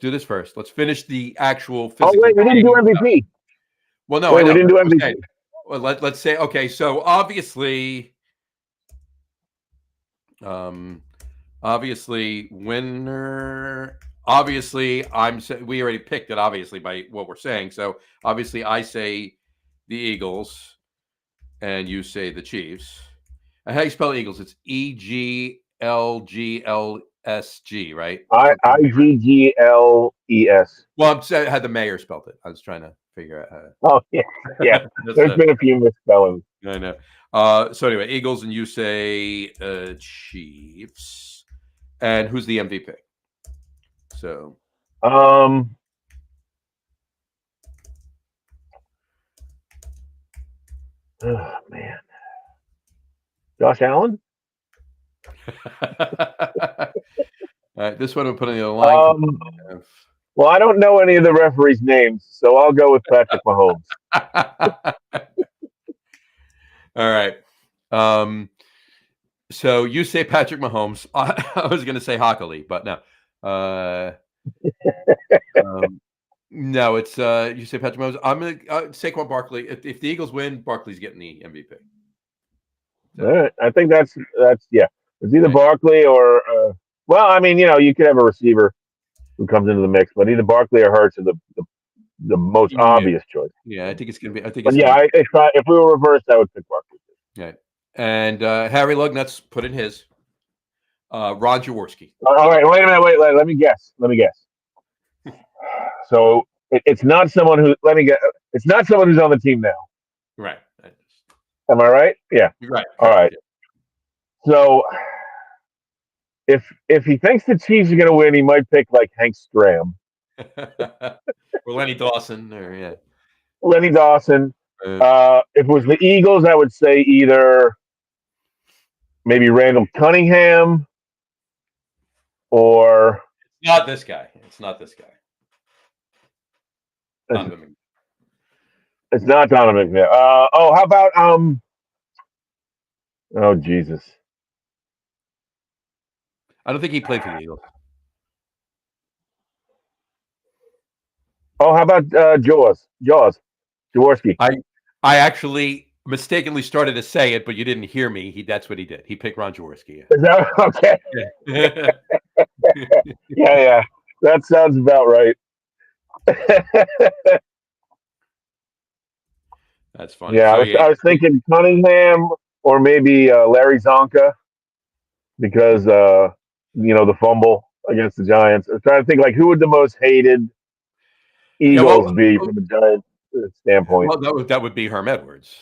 finish the actual. Oh wait, we didn't do MVP. Well, no, we didn't do MVP. Well, let's say okay. So obviously, winner obviously, we already picked it, obviously, by what we're saying. So obviously, I say the Eagles, and you say the Chiefs. And how do you spell Eagles? It's EGLGLSG, right? IGGLES. Well, I'm saying how the mayor spelled it. I was trying to figure out how. Oh yeah, yeah. There's been a few misspellings. I know. So anyway, Eagles, and you say Chiefs. And who's the MVP? So Um, oh, man, Josh Allen. All right, this one I'm putting on the line. Well, I don't know any of the referees' names, so I'll go with Patrick Mahomes. All right. So you say Patrick Mahomes. I was going to say Hockley, but no. No, it's you say Patrick Mahomes. I'm going to Saquon Barkley. If the Eagles win, Barkley's getting the MVP. So. All right. I think that's yeah. It's either Barkley or well, I mean, you could have a receiver who comes into the mix, but either Barkley or Hurts are the most obvious choice. Yeah, I think it's going to be. But yeah, if we were reversed, I would pick Barkley. Yeah, and Harry Lugnut's put in his Ron Jaworski. All right, wait a minute. Wait, let me guess. So it's not someone who. Let me get. It's not someone who's on the team now. Right. Am I right? Yeah. You're right. All right. So if he thinks the Chiefs are going to win, he might pick like Hank Stram or Lenny Dawson, or yeah, Lenny Dawson. If it was the Eagles, I would say either maybe Randall Cunningham or it's not this guy. It's not Donovan McNabb. How about oh Jesus. I don't think he played for the Eagles. Oh, how about Jaworski? I actually mistakenly started to say it, but you didn't hear me. That's what he did. He picked Ron Jaworski. Is that okay? Yeah. yeah. That sounds about right. That's funny. Yeah, So, I was thinking Cunningham or maybe Larry Zonka because the fumble against the Giants. I was trying to think like who would the most hated Eagles be from a Giants standpoint. Well, that would be Herm Edwards,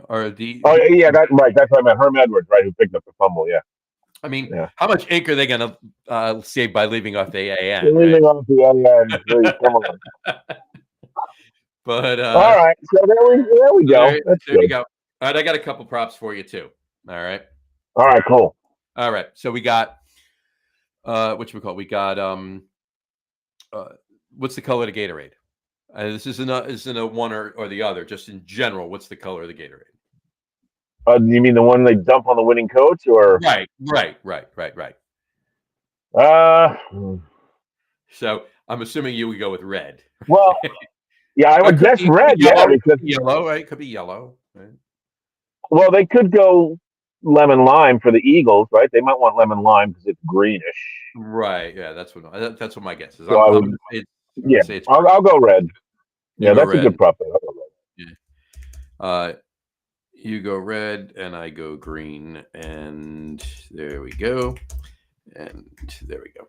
or the. Oh yeah, that's right. That's what I meant. Herm Edwards, right, who picked up the fumble. Yeah. I mean, how much ink are they going to save by leaving off the AN? Leaving off the AN, please, come on. But all right, so there we go. There you go. All right, I got a couple props for you too. All right. All right, cool. All right, so we got what we call? We got what's the color of the Gatorade? This isn't a one or the other. Just in general, what's the color of the Gatorade? You mean the one they dump on the winning coach, or right? So I'm assuming you would go with red. Well, yeah, I would guess red. Yellow, because yellow, right? Could be yellow. Right? Well, they could go lemon lime for the Eagles, right? They might want lemon lime because it's greenish. Right. Yeah, that's what my guess is. So I'll go red. Yeah, that's red. A good prop. Yeah. You go red and I go green, and there we go. And there we go.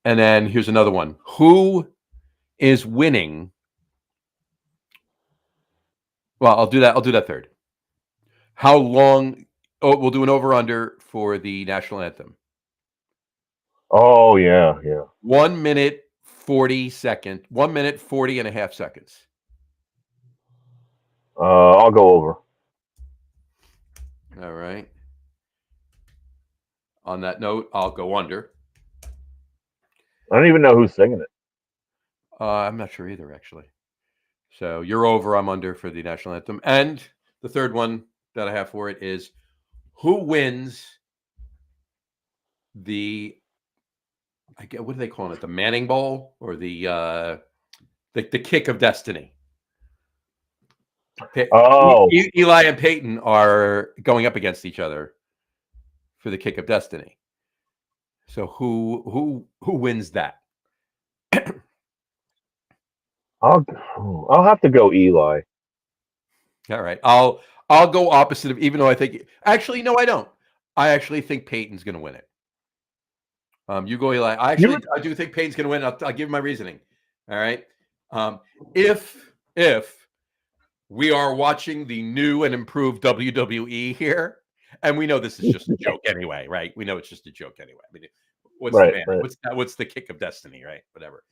And then here's another one. Who is winning? Well, I'll do that third. How long? Oh, we'll do an over-under for the national anthem. Oh, yeah. 1 minute 40 seconds. 1 minute 40 and a half seconds. I'll go over. All right. On that note, I'll go under. I don't even know who's singing it. I'm not sure either, actually. So you're over, I'm under for the national anthem. And the third one that I have for it is who wins the, what do they call it? The Manning Bowl or the kick of destiny? Oh, Eli and Peyton are going up against each other for the kick of destiny. So who wins that? I'll have to go Eli. All right. I'll go opposite of, even though I think, actually no, I don't. I actually think Peyton's going to win it. You go Eli. I do think Peyton's going to win. I'll give my reasoning. All right. If we are watching the new and improved WWE here, and we know this is just a joke anyway, right? We know it's just a joke anyway. I mean, what's Right, the man? right. What's the kick of destiny, right? Whatever.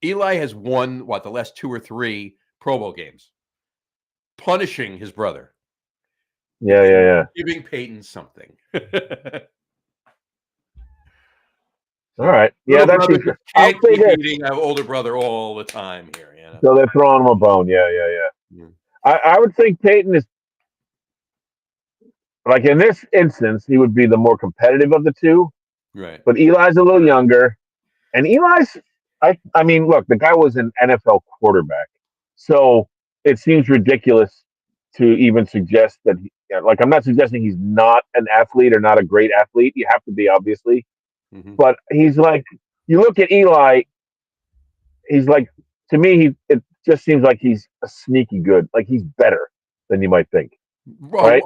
Eli has won the last 2 or 3 Pro Bowl games, punishing his brother. Yeah. Giving Peyton something. All right. Yeah, that's brother can't keep eating an older brother all the time here. You know? So they're throwing him a bone. Yeah. I would think Peyton is, like, in this instance, he would be the more competitive of the two. Right. But Eli's a little younger. And Eli's, I mean, look, the guy was an NFL quarterback. So it seems ridiculous to even suggest that, like, I'm not suggesting he's not an athlete or not a great athlete. You have to be, obviously. Mm-hmm. But he's like, you look at Eli, he's like, to me, it just seems like he's a sneaky good. Like, he's better than you might think. Right?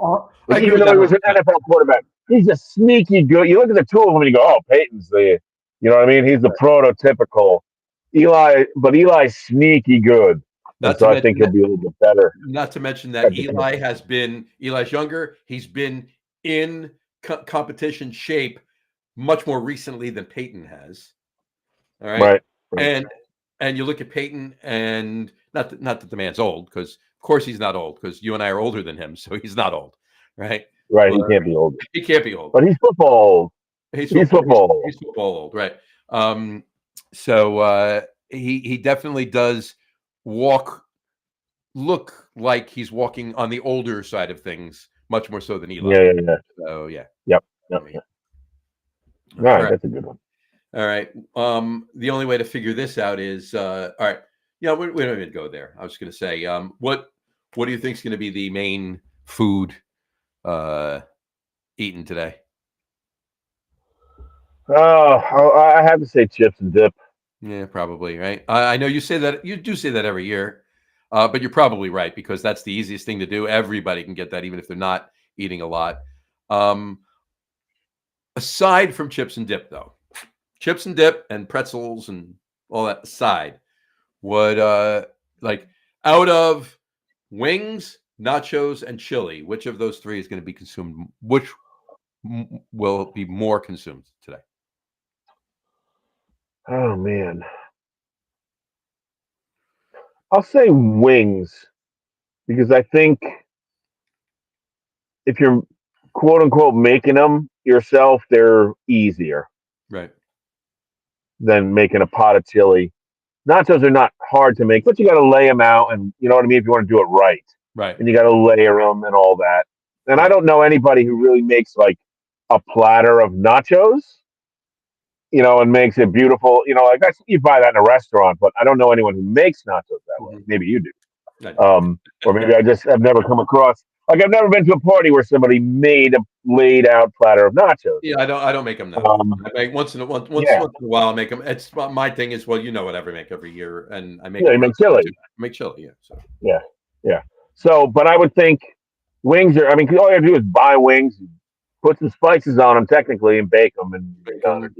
Like, even though he was an NFL quarterback, he's a sneaky good. You look at the two of them and you go, oh, Peyton's you know what I mean? He's the prototypical Eli, but Eli's sneaky good. So I think he'll be a little bit better. Not to mention that Eli's younger. He's been in competition shape much more recently than Peyton has. All right. And you look at Peyton, and not that the man's old, because of course he's not old, because you and I are older than him, so he's not old, right? Right. He can't be old. He can't be old. But he's football old. He's football. He's football old, right? So he definitely does look like he's walking on the older side of things, much more so than Eli. Yeah. So yeah. Yep. All right, that's a good one. All right. The only way to figure this out is all right. Yeah, we don't even go there. I was going to say, what do you think is going to be the main food eaten today? Oh, I have to say chips and dip. Yeah, probably, right. I know you say that. You do say that every year, but you're probably right, because that's the easiest thing to do. Everybody can get that, even if they're not eating a lot. Aside from chips and dip, though, chips and dip and pretzels and all that aside, what like, out of wings, nachos, and chili, which of those 3 is going to be consumed? Which will be more consumed today? Oh man, I'll say wings, because I think if you're quote unquote making them yourself, they're easier, right, than making a pot of chili. Nachos are not hard to make, but you got to lay them out, and you know what I mean, if you want to do it right. Right. And you got to layer them and all that. And I don't know anybody who really makes like a platter of nachos, you know, and makes it beautiful. You know, like you buy that in a restaurant, but I don't know anyone who makes nachos that way. Maybe you do. Or maybe I just have never come across. Like, I've never been to a party where somebody made a laid out platter of nachos. Yeah, I don't make them now. I make once in a while. I make them. It's my thing is, well, you know what I make every year, and I make. Yeah, you make chili. I make chili. Yeah. So. Yeah. So, but I would think wings are. I mean, all you have to do is buy wings, put some spices on them, technically, and bake them, and bake them.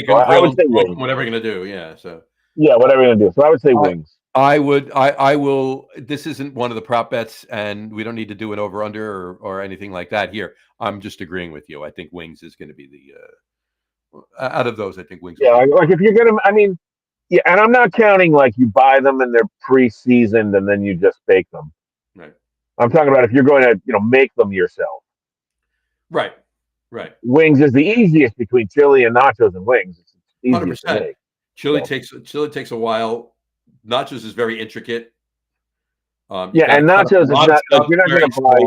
So I would say wings. Whatever you're gonna do. Yeah. So. Yeah, whatever you're gonna do. So I would say wings. I will. This isn't one of the prop bets, and we don't need to do an over under or anything like that here. I'm just agreeing with you. I think wings is going to be the out of those. I think wings. Yeah, like if you're gonna, I mean, yeah, and I'm not counting like you buy them and they're pre-seasoned and then you just bake them. Right. I'm talking about if you're going to, make them yourself. Right. Wings is the easiest between chili and nachos and wings. It's easiest 100%. to make. Chili takes a while. Nachos is very intricate. And nachos is not like, you're not going to buy.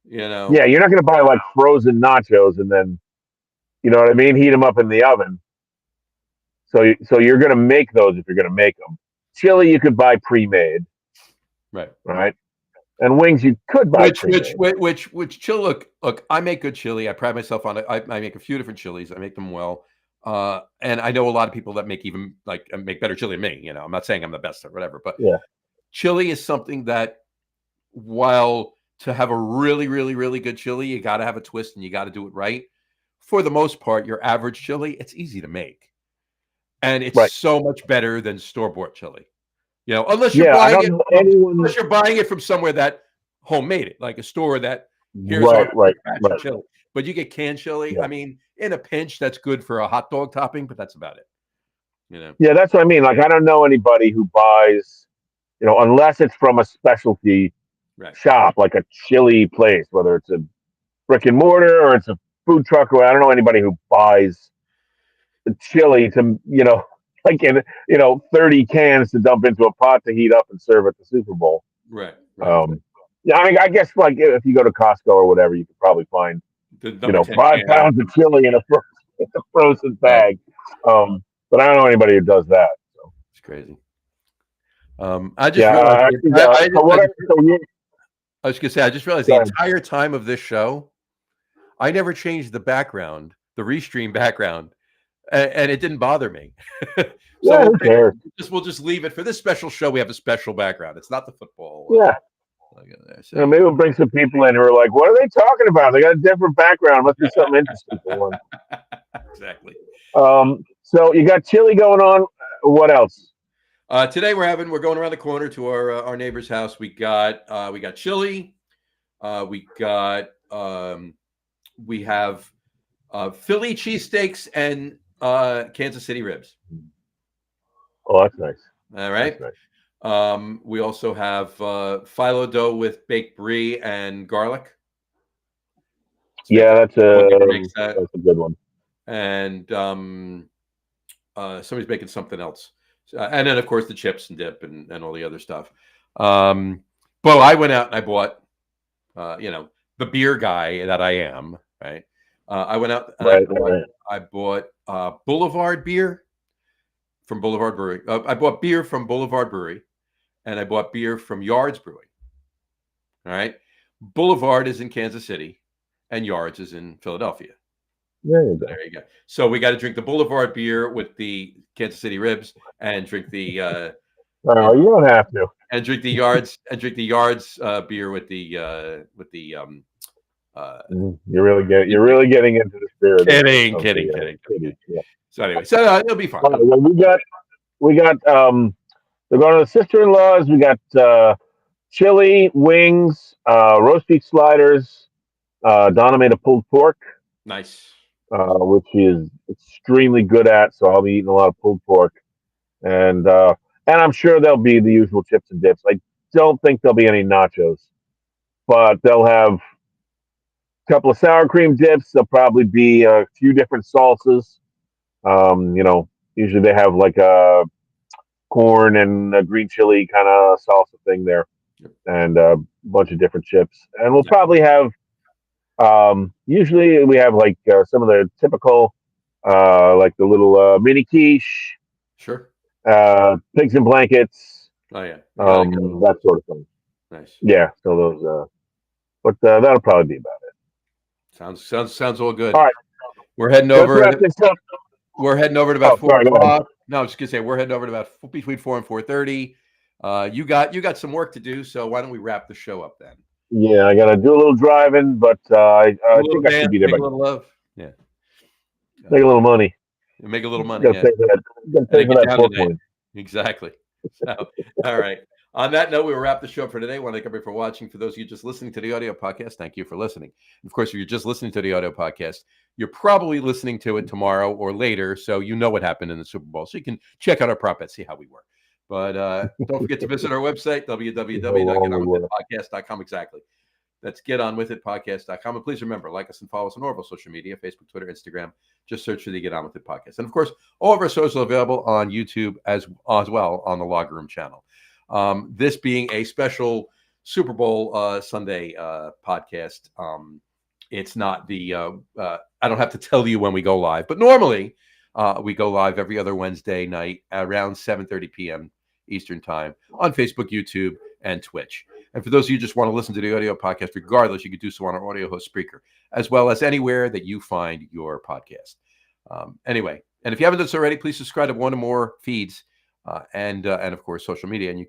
Yeah, you're not going to buy like frozen nachos and then, you know what I mean, heat them up in the oven. So you're going to make those if you're going to make them. Chili you could buy pre-made. Right. And wings you could buy pre-made. Which chili? Look, I make good chili. I pride myself on it. I make a few different chilies. I make them well. And I know a lot of people that make make better chili than me. You know, I'm not saying I'm the best or whatever, but Yeah. chili is something that, while to have a really, really, really good chili, you got to have a twist and you got to do it right. For the most part, your average chili, it's easy to make, and it's so much better than store-bought chili. You know, unless you're buying it from somewhere that homemade it, like a store that here's our batch of chili. But you get canned chili. Yeah. I mean, in a pinch, that's good for a hot dog topping, but that's about it. You know. Yeah, that's what I mean. Like, I don't know anybody who buys, you know, unless it's from a specialty shop, like a chili place, whether it's a brick and mortar or it's a food truck. Or I don't know anybody who buys the chili to, you know, like in 30 cans to dump into a pot to heat up and serve at the Super Bowl. Right. Yeah, I mean, I guess like if you go to Costco or whatever, you could probably find 5 pounds of chili in a frozen bag. But I don't know anybody who does that. So. It's crazy. I just realized. I was gonna say, I just realized the entire time of this show, I never changed the background, the restream background, and it didn't bother me. So who cares? We'll just leave it for this special show. We have a special background. It's not the football. Yeah. So maybe we'll bring some people in who are like, "What are they talking about? They got a different background. Must be something interesting for them." Exactly. So you got chili going on. What else? Today we're going around the corner to our neighbor's house. We got chili. We have Philly cheesesteaks and Kansas City ribs. Oh, that's nice. All right. Nice. We also have phyllo dough with baked brie and garlic. That's a good one. And somebody's making something else. And then, of course, the chips and dip and all the other stuff. But I went out and I bought, the beer guy that I am, right? I went out and I bought Boulevard beer from Boulevard Brewery. I bought beer from Boulevard Brewery, and I bought beer from Yards Brewing. All right. Boulevard is in Kansas City, and Yards is in Philadelphia. There you go. So we got to drink the Boulevard beer with the Kansas City ribs, and drink the. You don't have to. And drink the Yards beer with the. You're really getting into the spirit. Kidding. Yeah. So anyway, it'll be fun. We got they're going to the sister-in-laws. We got chili, wings, roast beef sliders. Donna made a pulled pork. Nice. Which she is extremely good at. So I'll be eating a lot of pulled pork, and I'm sure there'll be the usual chips and dips. I don't think there'll be any nachos, but they'll have a couple of sour cream dips. There'll probably be a few different salsas. Usually they have like a corn and a green chili kind of salsa thing there, and a bunch of different chips. And we'll probably have. Usually we have like some of the typical, like the little mini quiche, sure, pigs in blankets. Oh yeah, that sort of thing. Nice. Yeah, so those. But that'll probably be about it. Sounds all good. All right, we're heading over. We're heading over to about 4 o'clock. No, I was just gonna say we're heading over to about between 4 and 4:30. You got some work to do, so why don't we wrap the show up then? Yeah, I gotta do a little driving, but I think I should be there. Make a little love. Yeah. Make a little money. Make a little money. Exactly. So, all right. On that note, we will wrap the show for today. I want to thank everybody for watching. For those of you just listening to the audio podcast, thank you for listening. Of course, if you're just listening to the audio podcast, you're probably listening to it tomorrow or later, so you know what happened in the Super Bowl. So you can check out our prop bet, see how we were. But don't forget to visit our website, www.getonwithitpodcast.com. Exactly. That's getonwithitpodcast.com. And please remember, like us and follow us on all of our social media, Facebook, Twitter, Instagram. Just search for the Get On With It podcast. And, of course, all of our socials are available on YouTube as well on the Locker Room channel. This being a special Super Bowl Sunday podcast, it's not the I don't have to tell you when we go live. But normally we go live every other Wednesday night around 7:30 p.m. Eastern time on Facebook, YouTube, and Twitch. And for those of you who just want to listen to the audio podcast, regardless, you can do so on our audio host Spreaker, as well as anywhere that you find your podcast. Anyway, and if you haven't done so already, please subscribe to one or more feeds, and of course social media, and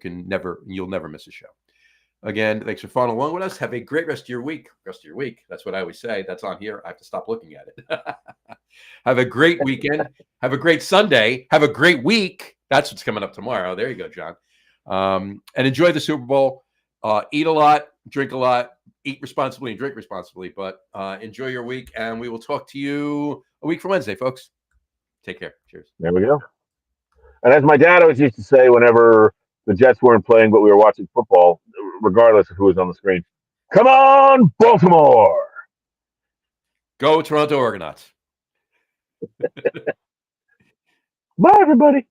you'll never miss a show. Again, thanks for following along with us. Have a great rest of your week. That's what I always say. That's on here. I have to stop looking at it. Have a great weekend. Have a great Sunday. Have a great week. That's what's coming up tomorrow. There you go, John. And enjoy the Super Bowl. Eat a lot, drink a lot, eat responsibly and drink responsibly. But enjoy your week, and we will talk to you a week from Wednesday, folks. Take care. Cheers. There we go. And as my dad always used to say whenever the Jets weren't playing, but we were watching football, regardless of who was on the screen, come on, Baltimore! Go Toronto Argonauts. Bye, everybody.